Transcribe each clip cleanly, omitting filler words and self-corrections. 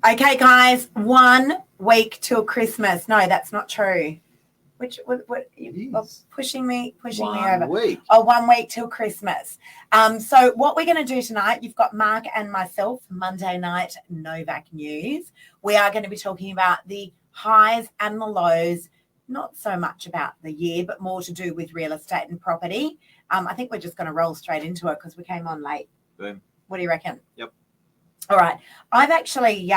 Okay, guys, 1 week till Christmas. No, that's not true. What you're pushing me over. 1 week. Oh, 1 week till Christmas. So what we're going to do tonight, you've got Mark and myself, Monday night Novak News. We are going to be talking about the highs and the lows, not so much about the year, but more to do with real estate and property. I think we're just going to roll straight into it because we came on late. Boom. What do you reckon? Yep. All right. I've actually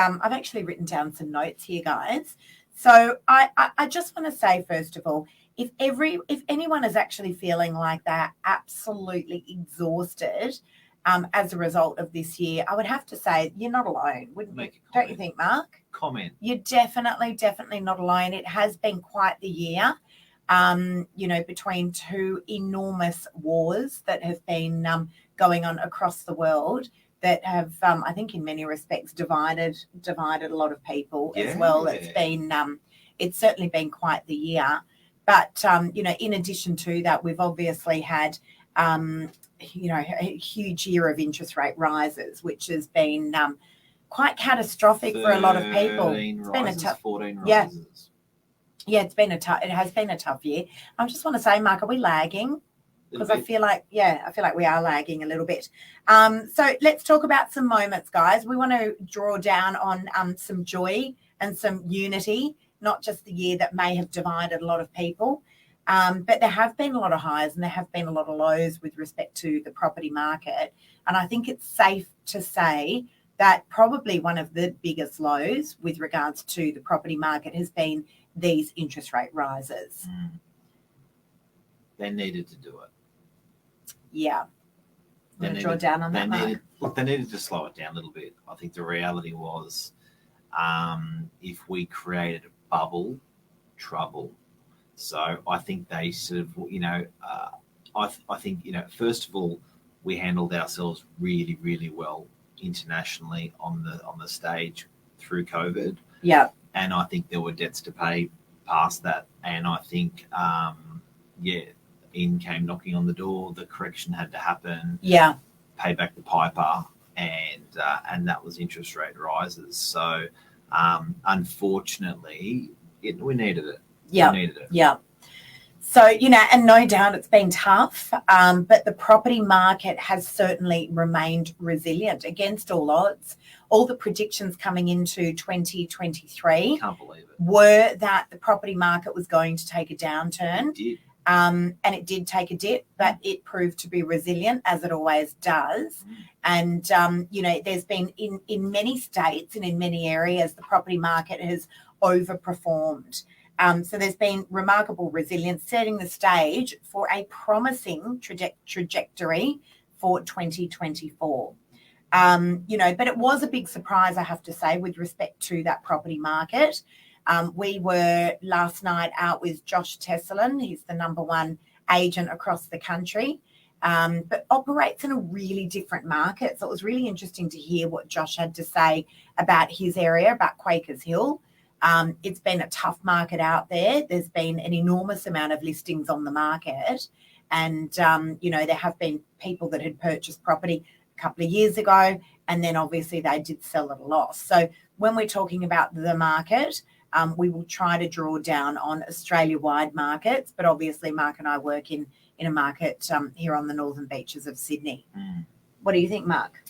written down some notes here, guys. So I just want to say, first of all, if anyone is actually feeling like they're absolutely exhausted as a result of this year, I would have to say you're not alone. Don't you think, Mark? Comment. You're definitely not alone. It has been quite the year, between two enormous wars that have been going on across the world that have, I think, in many respects, divided a lot of people as well. It's certainly been quite the year. But, in addition to that, we've obviously had, a huge year of interest rate rises, which has been quite catastrophic for a lot of people. It's been a tough 14 rises. Yeah, it has been a tough year. I just want to say, Mark, are we lagging? Because I feel like we are lagging a little bit. So let's talk about some moments, guys. We want to draw down on some joy and some unity, not just the year that may have divided a lot of people. But there have been a lot of highs and there have been a lot of lows with respect to the property market. And I think it's safe to say that probably one of the biggest lows with regards to the property market has been these interest rate rises. They needed to do it. Yeah. They needed to slow it down a little bit. I think the reality was if we created a bubble, trouble. So I think they sort of, I think, first of all, we handled ourselves really, really well internationally on the stage through COVID. Yeah. And I think there were debts to pay past that. And I think, in came knocking on the door, the correction had to happen. Yeah. Pay back the piper, and that was interest rate rises. So unfortunately, we needed it. Yeah. We needed it. Yeah. So, and no doubt it's been tough, but the property market has certainly remained resilient against all odds. All the predictions coming into 2023 Can't believe it. Were that the property market was going to take a downturn. It did. And it did take a dip, but it proved to be resilient, as it always does. And, there's been in many states and in many areas, the property market has overperformed. So there's been remarkable resilience, setting the stage for a promising trajectory for 2024. But it was a big surprise, I have to say, with respect to that property market. We were last night out with Josh Tesselin. He's the number one agent across the country, but operates in a really different market. So it was really interesting to hear what Josh had to say about his area, about Quakers Hill. It's been a tough market out there. There's been an enormous amount of listings on the market. And, there have been people that had purchased property a couple of years ago, and then obviously they did sell at a loss. So when we're talking about the market, we will try to draw down on Australia-wide markets, but obviously Mark and I work in a market here on the northern beaches of Sydney. What do you think, Mark?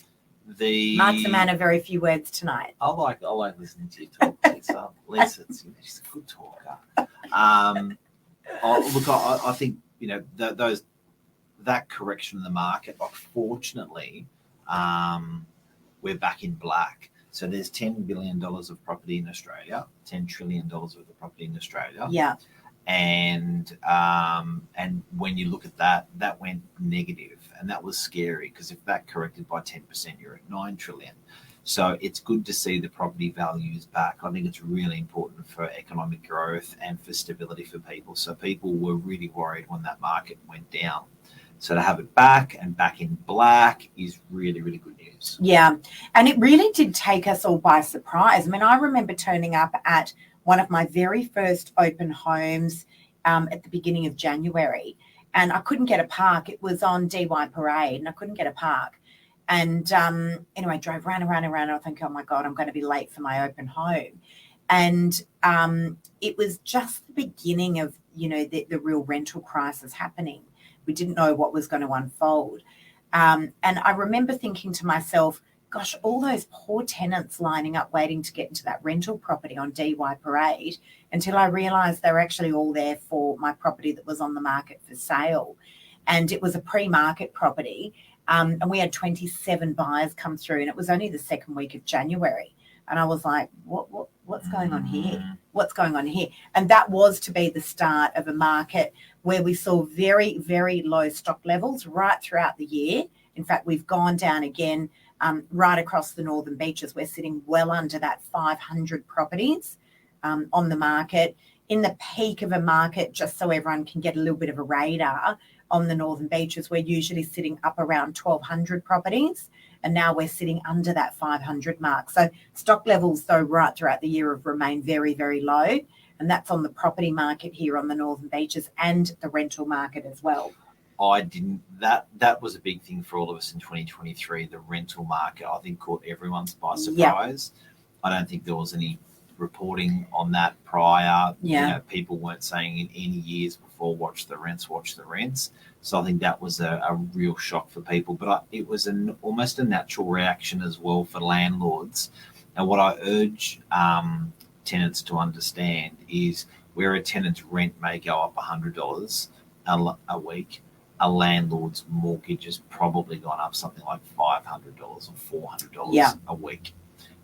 Mark's a man of very few words tonight. I like listening to you talk, Lisa. Lisa's she's a good talker. I think that correction in the market. Fortunately, we're back in black. So there's $10 billion of property in Australia, $10 trillion worth of property in Australia. Yeah. And when you look at that went negative, and that was scary because if that corrected by 10%, you're at $9 trillion. So it's good to see the property values back. I think it's really important for economic growth and for stability for people. So people were really worried when that market went down. So to have it back and back in black is really, really good news. Yeah. And it really did take us all by surprise. I mean, I remember turning up at one of my very first open homes at the beginning of January, and I couldn't get a park. It was on DY Parade, and I couldn't get a park. And anyway, I drove round and round and round. And I think, oh my God, I'm going to be late for my open home. And it was just the beginning of, the real rental crisis happening. We didn't know what was going to unfold. And I remember thinking to myself, gosh, all those poor tenants lining up waiting to get into that rental property on DY Parade, until I realised they were actually all there for my property that was on the market for sale. And it was a pre-market property. And we had 27 buyers come through, and it was only the second week of January. And I was like, what's going on here? What's going on here? And that was to be the start of a market where we saw very, very low stock levels right throughout the year. In fact, we've gone down again right across the Northern Beaches. We're sitting well under that 500 properties on the market. In the peak of a market, just so everyone can get a little bit of a radar, on the Northern Beaches, we're usually sitting up around 1,200 properties, and now we're sitting under that 500 mark. So stock levels, though, right throughout the year have remained very, very low, and that's on the property market here on the Northern Beaches and the rental market as well. That was a big thing for all of us in 2023. The rental market, I think, caught everyone by surprise. Yep. I don't think there was any reporting on that prior. People weren't saying in any years before, watch the rents. So I think that was a real shock for people. But it was almost a natural reaction as well for landlords. And what I urge tenants to understand is, where a tenant's rent may go up $100 a week, a landlord's mortgage has probably gone up something like $500 or $400 a week.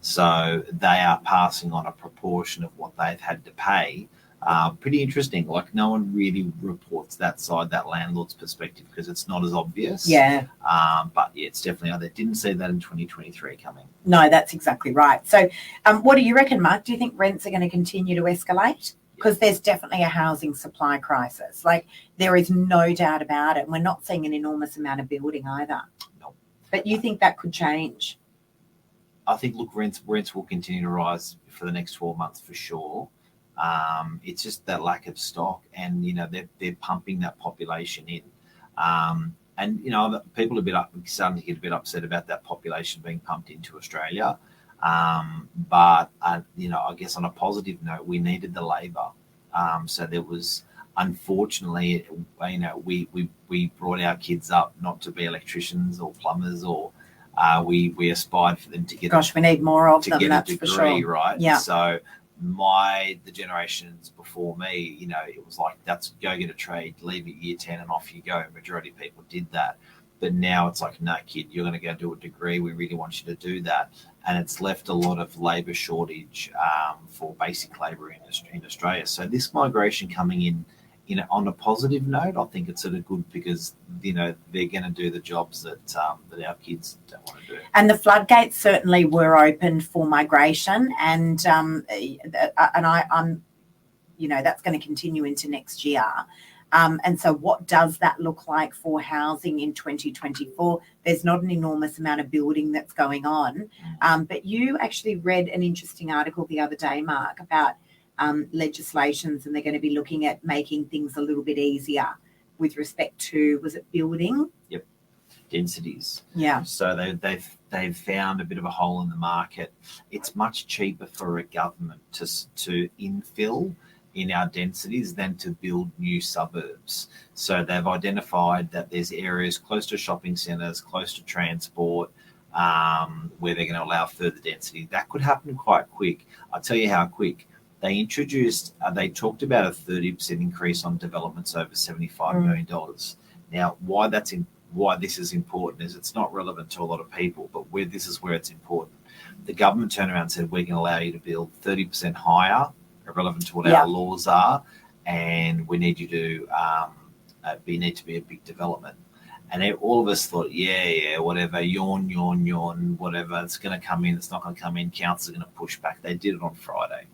So they are passing on a proportion of what they've had to pay. Pretty interesting. Like, no one really reports that side, that landlord's perspective, because it's not as obvious. Yeah. But yeah, it's definitely out there. Didn't see that in 2023 coming. No, that's exactly right. So what do you reckon, Mark? Do you think rents are going to continue to escalate? Because there's definitely a housing supply crisis. Like, there is no doubt about it. And we're not seeing an enormous amount of building either. No. But you think that could change? I think, look, rents will continue to rise for the next 12 months for sure. It's just that lack of stock, and they're pumping that population in, and people are starting to get a bit upset about that population being pumped into Australia. But I guess on a positive note, we needed the labour. So there was, unfortunately, we brought our kids up not to be electricians or plumbers, or we aspired for them to get. Gosh, we need more of them. That's a degree, for sure. Right? Yeah. So the generations before me, it was like, that's go get a trade, leave at year 10 and off you go. Majority of people did that. But now it's like, no, kid, you're going to go do a degree. We really want you to do that. And it's left a lot of labour shortage for basic labour in Australia. So this migration coming in, on a positive note, I think it's sort of good, because, they're going to do the jobs that our kids don't want to do. And the floodgates certainly were opened for migration, and I'm, that's going to continue into next year. And so what does that look like for housing in 2024? There's not an enormous amount of building that's going on. But you actually read an interesting article the other day, Mark, about legislations, and they're going to be looking at making things a little bit easier with respect to, was it building? Yep. Densities. Yeah. So they've found a bit of a hole in the market. It's much cheaper for a government to infill in our densities than to build new suburbs. So they've identified that there's areas close to shopping centres, close to transport, where they're going to allow further density. That could happen quite quick. I'll tell you how quick. They talked about a 30% increase on developments over $75 million. Now, why this is important is, it's not relevant to a lot of people, but this is where it's important. The government turned around and said, we're going to allow you to build 30% higher, irrelevant to what our laws are, and we need you to need to be a big development. And all of us thought, whatever, yawn, whatever, it's going to come in, it's not going to come in, councils are going to push back. They did it on Friday.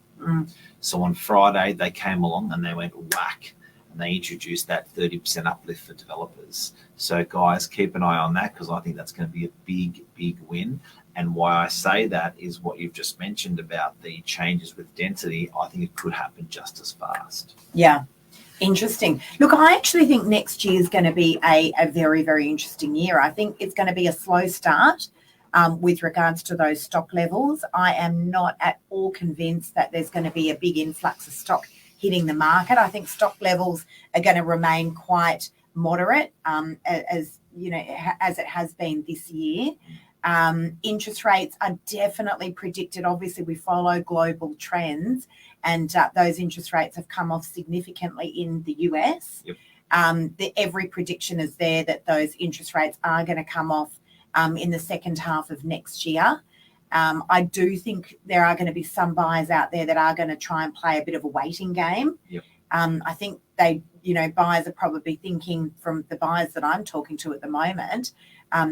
So on Friday, they came along and they went whack, and they introduced that 30% uplift for developers. So guys, keep an eye on that, because I think that's going to be a big, big win. And why I say that is what you've just mentioned about the changes with density. I think it could happen just as fast. Yeah. Interesting. Look, I actually think next year is going to be a very, very interesting year. I think it's going to be a slow start with regards to those stock levels. I am not at all convinced that there's going to be a big influx of stock hitting the market. I think stock levels are going to remain quite moderate, as you know, as it has been this year. Interest rates are definitely predicted. Obviously, we follow global trends, and those interest rates have come off significantly in the US. Yep. Every prediction is there that those interest rates are going to come off in the second half of next year. I do think there are going to be some buyers out there that are going to try and play a bit of a waiting game. Yep. I think buyers are probably thinking, from the buyers that I'm talking to at the moment,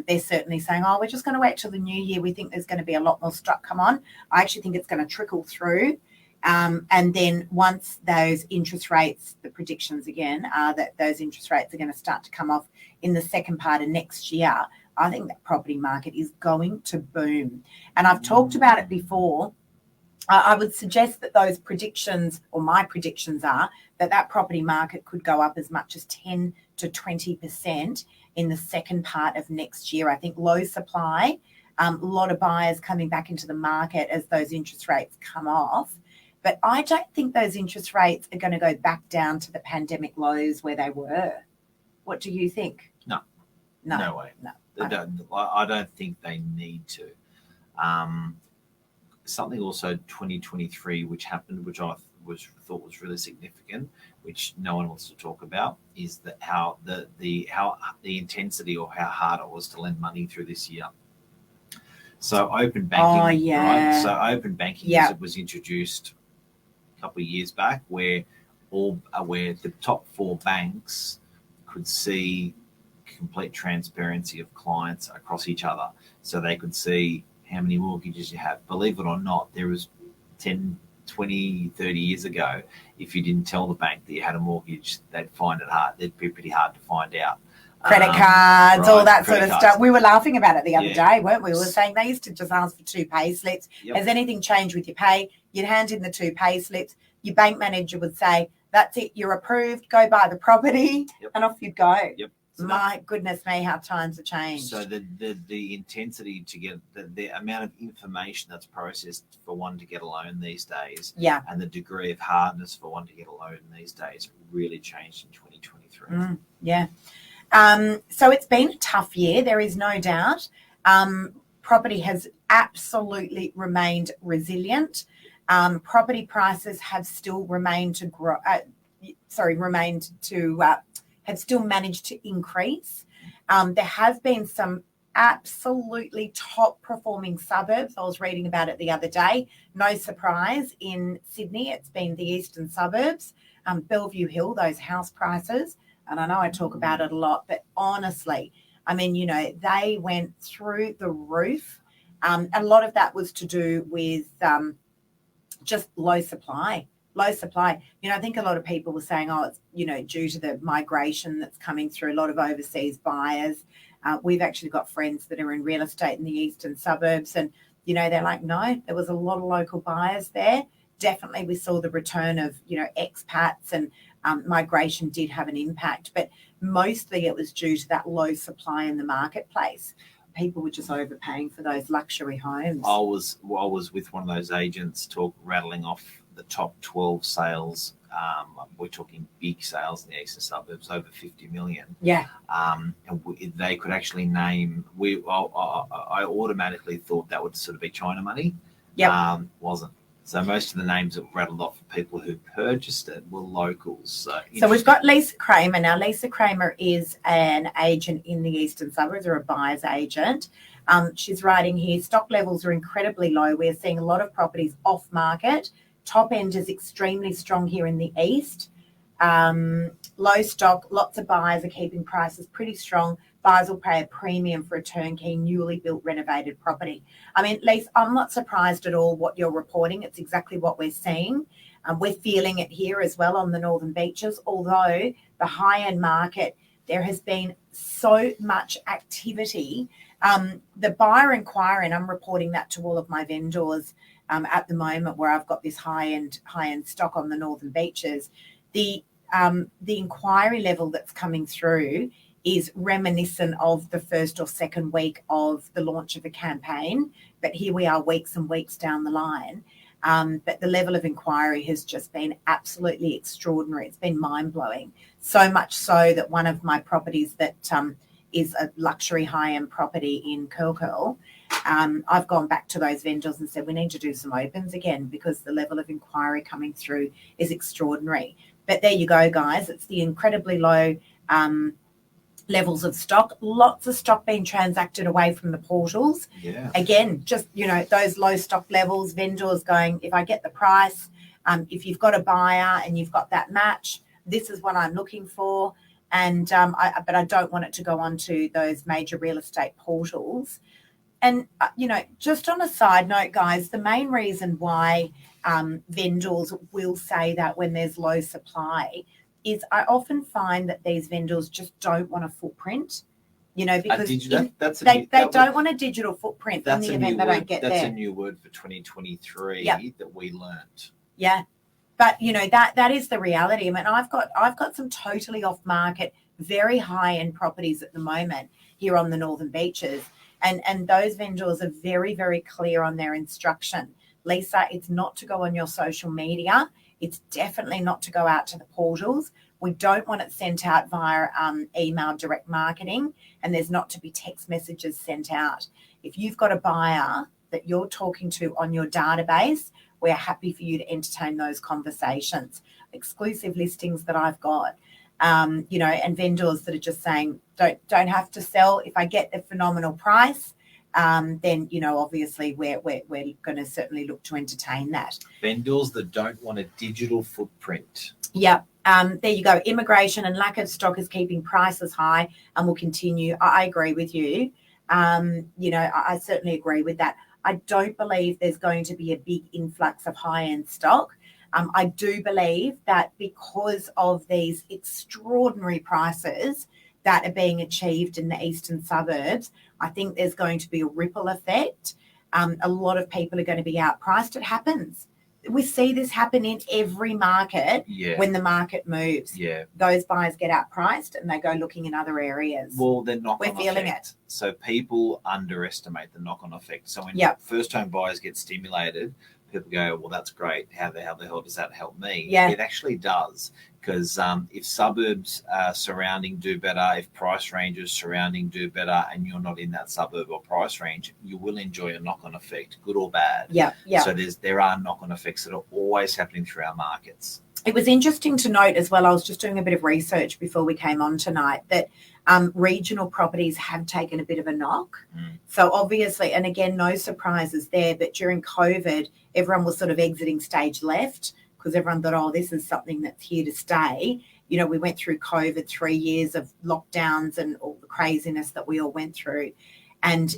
they're certainly saying, we're just going to wait till the new year. We think there's going to be a lot more stock come on. I actually think it's going to trickle through. And then once those interest rates, the predictions again are that those interest rates are going to start to come off in the second part of next year, I think that property market is going to boom. And I've talked about it before. I would suggest that those predictions, or my predictions are, that property market could go up as much as 10 to 20% in the second part of next year. I think low supply, a lot of buyers coming back into the market as those interest rates come off. But I don't think those interest rates are going to go back down to the pandemic lows where they were. What do you think? No way. No. I don't think they need to. Something also 2023 which happened, which I thought was really significant, which no one wants to talk about, is that how the intensity or how hard it was to lend money through this year. So open banking, right? So open banking was introduced a couple of years back, where the top 4 banks could see complete transparency of clients across each other, so they could see how many mortgages you have. Believe it or not, there was 10, 20, 30 years ago, if you didn't tell the bank that you had a mortgage, they'd find it hard. It'd be pretty hard to find out. Credit cards, all that sort of cards. stuff. We were laughing about it the other day, weren't we? We were saying they used to just ask for 2 pay slips. Yep. Has anything changed with your pay? You'd hand in the 2 pay slips. Your bank manager would say, that's it, you're approved, go buy the property, and off you'd go. Yep. So my goodness me, how times have changed. So the intensity to get the amount of information that's processed for one to get a loan these days, and the degree of hardness for one to get a loan these days really changed in 2023. So it's been a tough year, there is no doubt. Property has absolutely remained resilient. Property prices have still remained to grow. Have still managed to increase. There have been some absolutely top performing suburbs. I was reading about it the other day. No surprise, in Sydney, it's been the eastern suburbs. Bellevue Hill, those house prices, and I know I talk about it a lot, but honestly, I mean, they went through the roof. A lot of that was to do with just low supply. I think a lot of people were saying, it's, due to the migration that's coming through, a lot of overseas buyers. We've actually got friends that are in real estate in the eastern suburbs, and, they're like, no, there was a lot of local buyers there. Definitely we saw the return of, expats, and migration did have an impact, but mostly it was due to that low supply in the marketplace. People were just overpaying for those luxury homes. I was with one of those agents rattling off the top 12 sales. We're talking big sales in the eastern suburbs, over 50 million. Yeah. And they could actually name. I automatically thought that would sort of be China money. Yeah. Wasn't. So most of the names that rattled off for people who purchased it were locals. So we've got Lisa Kramer. Now, Lisa Kramer is an agent in the eastern suburbs, or a buyer's agent. She's writing here, stock levels are incredibly low. We're seeing a lot of properties off market. Top end is extremely strong here in the east. Low stock, lots of buyers are keeping prices pretty strong. Buyers will pay a premium for a turnkey, newly built, renovated property. I mean, Lisa, I'm not surprised at all what you're reporting. It's exactly what we're seeing. We're feeling it here as well on the northern beaches, although the high-end market, there has been so much activity. The buyer inquiry, and I'm reporting that to all of my vendors at the moment, where I've got this high-end stock on the northern beaches. The the inquiry level that's coming through is reminiscent of the first or second week of the launch of the campaign. But here we are weeks and weeks down the line. But the level of inquiry has just been absolutely extraordinary. It's been mind-blowing. So much so that one of my properties that is a luxury high-end property in Curl, I've gone back to those vendors and said, we need to do some opens again because the level of inquiry coming through is extraordinary. But there you go, guys. It's the incredibly low levels of stock, lots of stock being transacted away from the portals. Yeah. Again, just, those low stock levels, vendors going, if I get the price, if you've got a buyer and you've got that match, this is what I'm looking for. And but I don't want it to go on to those major real estate portals. And, just on a side note, guys, the main reason why vendors will say that when there's low supply is I often find that these vendors just don't want a footprint, because they don't want a digital footprint in the event they don't get there. That's a new word for 2023 that we learnt. Yeah. But, that is the reality. I mean, I've got some totally off-market, very high-end properties at the moment here on the Northern Beaches. And those vendors are very, very clear on their instruction. Lisa, it's not to go on your social media. It's definitely not to go out to the portals. We don't want it sent out via email direct marketing, and there's not to be text messages sent out. If you've got a buyer that you're talking to on your database, we're happy for you to entertain those conversations. Exclusive listings that I've got, and vendors that are just saying, don't have to sell. If I get a phenomenal price, then, obviously we're going to certainly look to entertain that. Vendors that don't want a digital footprint. Yeah. There you go. Immigration and lack of stock is keeping prices high and will continue. I agree with you. I certainly agree with that. I don't believe there's going to be a big influx of high-end stock. I do believe that because of these extraordinary prices that are being achieved in the eastern suburbs, I think there's going to be a ripple effect. A lot of people are going to be outpriced. It happens. We see this happen in every market when the market moves. Yeah. Those buyers get outpriced and they go looking in other areas. Well, they're knock-on effect. We're feeling it. So people underestimate the knock-on effect. So when first-home buyers get stimulated, people go, well, that's great. How the hell does that help me? Yeah. It actually does. Because if suburbs surrounding do better, if price ranges surrounding do better, and you're not in that suburb or price range, you will enjoy a knock-on effect, good or bad. Yeah, yeah. So there are knock-on effects that are always happening through our markets. It was interesting to note as well, I was just doing a bit of research before we came on tonight, that regional properties have taken a bit of a knock. So obviously, and again, no surprises there, but during COVID, everyone was sort of exiting stage left, because everyone thought, oh, this is something that's here to stay. We went through COVID, 3 years of lockdowns and all the craziness that we all went through. And,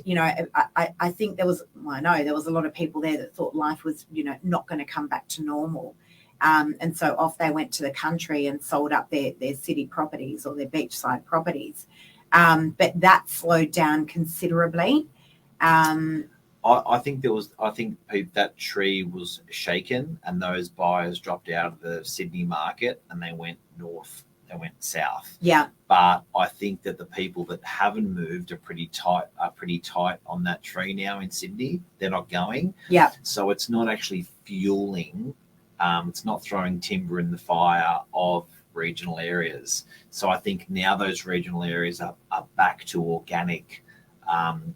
I think there was a lot of people there that thought life was, not going to come back to normal. And so off they went to the country and sold up their city properties or their beachside properties. But that slowed down considerably. I think that tree was shaken and those buyers dropped out of the Sydney market and they went north, they went south. Yeah. But I think that the people that haven't moved are pretty tight on that tree now in Sydney. They're not going. Yeah. So it's not actually fueling, it's not throwing timber in the fire of regional areas. So I think now those regional areas are back to organic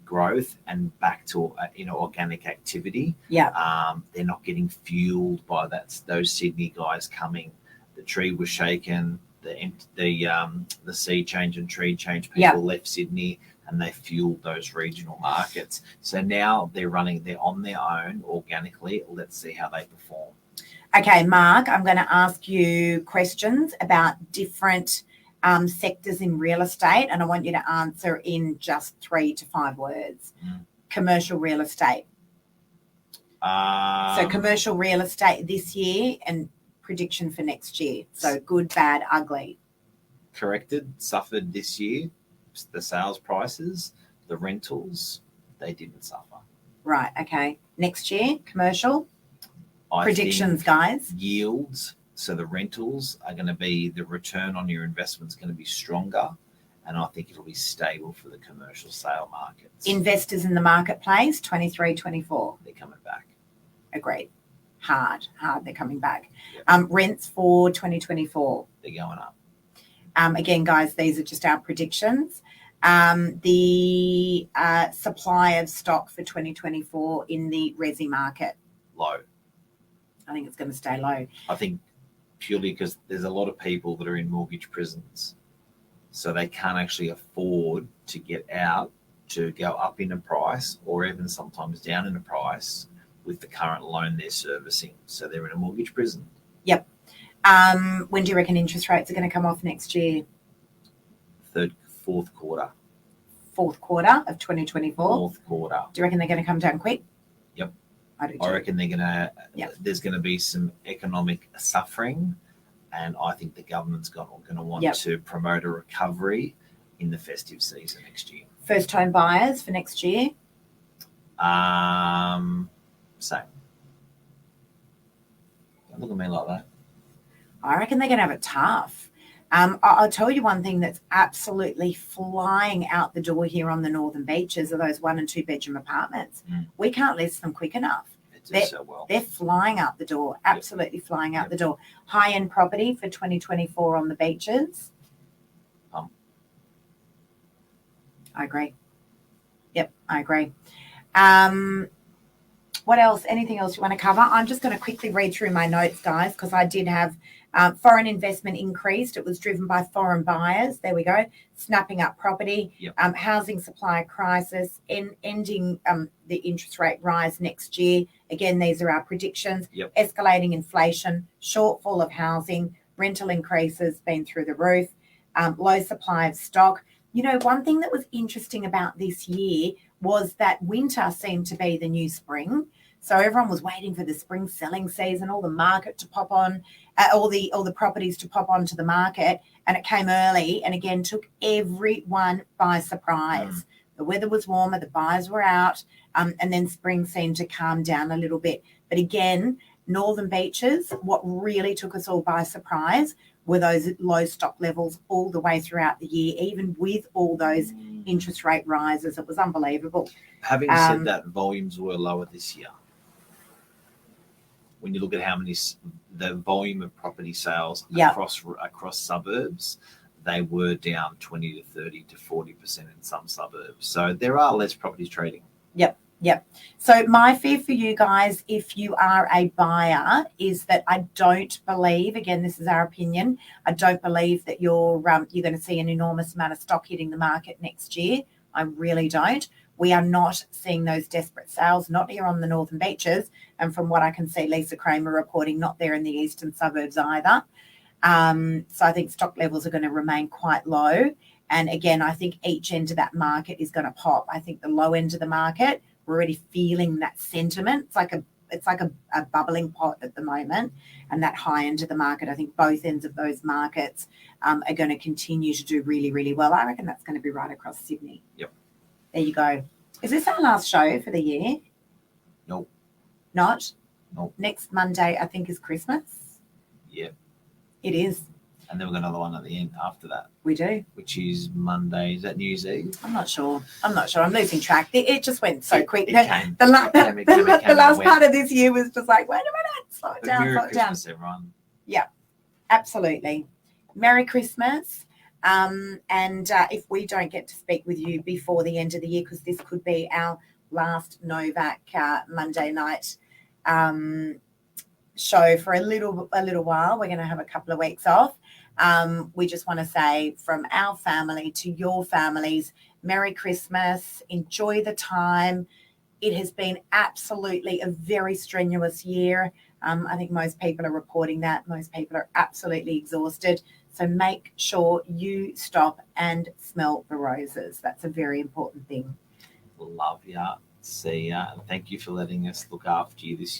growth and back to organic activity. Yeah. They're not getting fueled by those Sydney guys coming. The tree was shaken, the sea change and tree change. People left Sydney and they fueled those regional markets. So now they're on their own organically. Let's see how they perform. Okay, Mark, I'm going to ask you questions about different sectors in real estate, and I want you to answer in just 3 to 5 words. Commercial real estate. So commercial real estate this year and prediction for next year. So good, bad, ugly. Corrected, suffered this year. The sales prices, the rentals, they didn't suffer. Right, okay. Next year, commercial. Predictions, guys. Yields So the rentals are going to be, the return on your investment is going to be stronger, and I think it'll be stable for the commercial sale markets. Investors in the marketplace, 23, 24. They're coming back. Agreed. Hard, they're coming back. Yep. Rents for 2024. They're going up. Again, guys, these are just our predictions. The supply of stock for 2024 in the resi market. Low. I think it's going to stay low. I think purely because there's a lot of people that are in mortgage prisons, so they can't actually afford to get out to go up in a price or even sometimes down in a price with the current loan they're servicing. So they're in a mortgage prison. Yep. When do you reckon interest rates are going to come off next year? Fourth quarter. Fourth quarter of 2024. Fourth quarter. Do you reckon they're going to come down quick? Yep. I do too. I reckon they're going to. Yep. There's going to be some economic suffering, and I think the government's going to want Yep. to promote a recovery in the festive season next year. First home buyers for next year? Same. Don't look at me like that. I reckon they're going to have it tough. I'll tell you one thing that's absolutely flying out the door here on the Northern Beaches are those 1 and 2 bedroom apartments. We can't list them quick enough. They do so well. They're flying out the door, absolutely flying out the door. High-end property for 2024 on the beaches. I agree. Yep, I agree. What else? Anything else you want to cover? I'm just going to quickly read through my notes, guys, because I did have foreign investment increased. It was driven by foreign buyers. There we go. Snapping up property. Yep. Housing supply crisis. Ending the interest rate rise next year. Again, these are our predictions. Yep. Escalating inflation. Shortfall of housing. Rental increases been through the roof. Low supply of stock. You know, one thing that was interesting about this year was that winter seemed to be the new spring. So everyone was waiting for the spring selling season, all the market to pop on, all the properties to pop onto the market, and it came early and again took everyone by surprise. The weather was warmer, the buyers were out, and then spring seemed to calm down a little bit. But again, Northern Beaches, what really took us all by surprise were those low stock levels all the way throughout the year, even with all those interest rate rises. It was unbelievable. Having said that, volumes were lower this year. When you look at the volume of property sales across suburbs, they were down 20 to 30 to 40% in some suburbs. So there are less properties trading. Yep. So my fear for you guys, if you are a buyer, is that I don't believe, again, this is our opinion, I don't believe that you're going to see an enormous amount of stock hitting the market next year. I really don't. We are not seeing those desperate sales, not here on the Northern Beaches. And from what I can see, Lisa Kramer reporting, not there in the eastern suburbs either. So I think stock levels are going to remain quite low. And again, I think each end of that market is going to pop. I think the low end of the market, we're already feeling that sentiment. It's like a bubbling pot at the moment. And that high end of the market, I think both ends of those markets are going to continue to do really, really well. I reckon that's going to be right across Sydney. Yep. There you go. Is this our last show for the year? Nope. Not? Nope. Next Monday, I think, is Christmas. Yep. It is. And then we've got another one at the end after that. We do. Which is Monday. Is that New Year's Eve? I'm not sure. I'm losing track. It just went so quick. It came. The last part of this year was just like, wait a minute, slow it down, slow it down. Christmas, everyone. Yeah, absolutely. Merry Christmas. And if we don't get to speak with you before the end of the year, because this could be our last Novak Monday night show for a little while, we're going to have a couple of weeks off. We just want to say from our family to your families, Merry Christmas. Enjoy the time. It has been absolutely a very strenuous year. I think most people are reporting that. Most people are absolutely exhausted. So make sure you stop and smell the roses. That's a very important thing. Love ya. See ya. And thank you for letting us look after you this year.